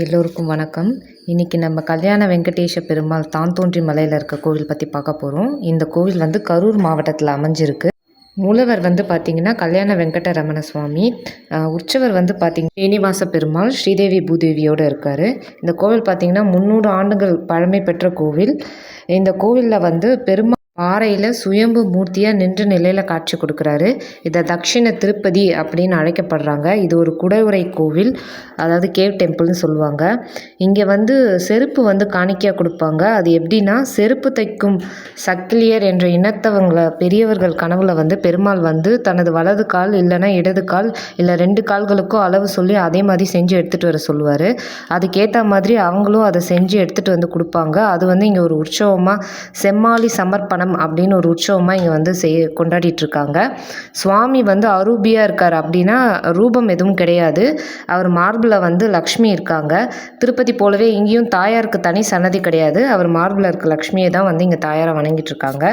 எல்லோருக்கும் வணக்கம். இன்றைக்கி நம்ம கல்யாண வெங்கடேஷ பெருமாள் தான்தோன்றி மலையில் இருக்க கோவில் பற்றி பார்க்க போகிறோம். இந்த கோவில் வந்து கரூர் மாவட்டத்தில் அமைஞ்சிருக்கு. மூலவர் வந்து பார்த்திங்கன்னா கல்யாண வெங்கடரமண சுவாமி. உற்சவர் வந்து பார்த்திங்கன்னா ஸ்ரீனிவாச பெருமாள் ஸ்ரீதேவி பூதேவியோடு இருக்கார். இந்த கோவில் பார்த்திங்கன்னா 300 ஆண்டுகள் பழமை பெற்ற கோவில். இந்த கோவிலில் வந்து பெருமாள் பாறையில் சுயம்பு மூர்த்தியாக நின்ற நிலையில் காட்சி கொடுக்குறாரு. இதை தக்ஷிண திருப்பதி அப்படின்னு அழைக்கப்படுறாங்க. இது ஒரு குடைவுரை கோவில், அதாவது கேவ் டெம்பிள்னு சொல்லுவாங்க. இங்கே வந்து செருப்பு வந்து காணிக்கையாக கொடுப்பாங்க. அது எப்படின்னா, செருப்பு தைக்கும் சக்கிலியர் என்ற இனத்தவங்களை பெரியவர்கள் கனவுல வந்து பெருமாள் வந்து தனது வலது கால் இல்லைன்னா இடது கால் இல்லை 2 கால்களுக்கும் அளவு சொல்லி அதே மாதிரி செஞ்சு எடுத்துகிட்டு வர சொல்லுவார். அதுக்கேற்ற மாதிரி அவங்களும் அதை செஞ்சு எடுத்துகிட்டு வந்து கொடுப்பாங்க. அது வந்து இங்கே ஒரு உற்சவமாக செம்மாலி சமர்ப்பணம் அப்படின்னு ஒரு உற்சவமாக இங்கே வந்து கொண்டாடிட்டுருக்காங்க. சுவாமி வந்து அரூபியாக இருக்கார். அப்படின்னா ரூபம் எதுவும் கிடையாது. அவர் மார்பில் வந்து லக்ஷ்மி இருக்காங்க. திருப்பதி போலவே இங்கேயும் தாயாருக்கு தனி சன்னதி கிடையாது. அவர் மார்பில் இருக்க லக்ஷ்மியை தான் வந்து இங்கே தாயாரை வணங்கிட்டு இருக்காங்க.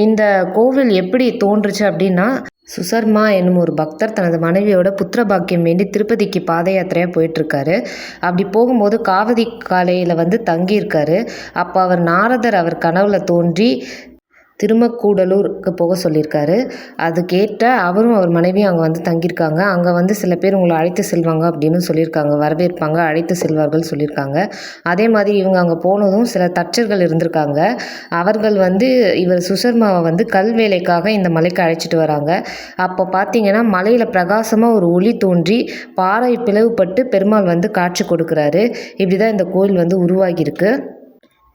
இந்த கோவில் எப்படி தோன்றுச்சு அப்படின்னா, சுசர்மா என்னும் ஒரு பக்தர் தனது மனைவியோட புத்திர பாக்கியம் வேண்டி திருப்பதிக்கு பாத யாத்திரையாக போயிட்டுருக்காரு. அப்படி போகும்போது காவதி காலையில் வந்து தங்கியிருக்காரு. அப்போ அவர் நாரதர் அவர் கனவுல தோன்றி திருமக்கூடலூருக்கு போக சொல்லியிருக்காரு. அது கேட்ட அவரும் அவர் மனைவியும் அங்கே வந்து தங்கியிருக்காங்க. அங்கே வந்து சில பேர் உங்களை அழைத்து செல்வாங்க அப்படின்னு சொல்லியிருக்காங்க. வரவேற்பாங்க, அழைத்து செல்வார்கள் சொல்லியிருக்காங்க. அதே மாதிரி இவங்க அங்கே போனதும் சில தச்சர்கள் இருந்திருக்காங்க. அவர்கள் வந்து இவர் சுசர்மாவை வந்து கல் வேலைக்காக இந்த மலைக்கு அழைச்சிட்டு வராங்க. அப்போ பார்த்தீங்கன்னா மலையில் பிரகாசமாக ஒரு ஒளி தோன்றி பாறை பிளவுபட்டு பெருமாள் வந்து காட்சி கொடுக்குறாரு. இப்படி தான் இந்த கோயில் வந்து உருவாகியிருக்கு.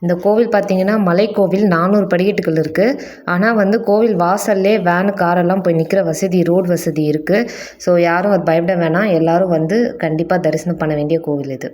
இந்த கோவில் பார்த்திங்கன்னா மலைக்கோவில் 400 படிக்கட்டுகள் இருக்குது. ஆனால் வந்து கோவில் வாசல்லே வேனு காரெல்லாம் போய் நிற்கிற வசதி, ரோடு வசதி இருக்குது. ஸோ யாரும் அது பயப்பட வேணாம். எல்லோரும் வந்து கண்டிப்பாக தரிசனம் பண்ண வேண்டிய கோவில் இது.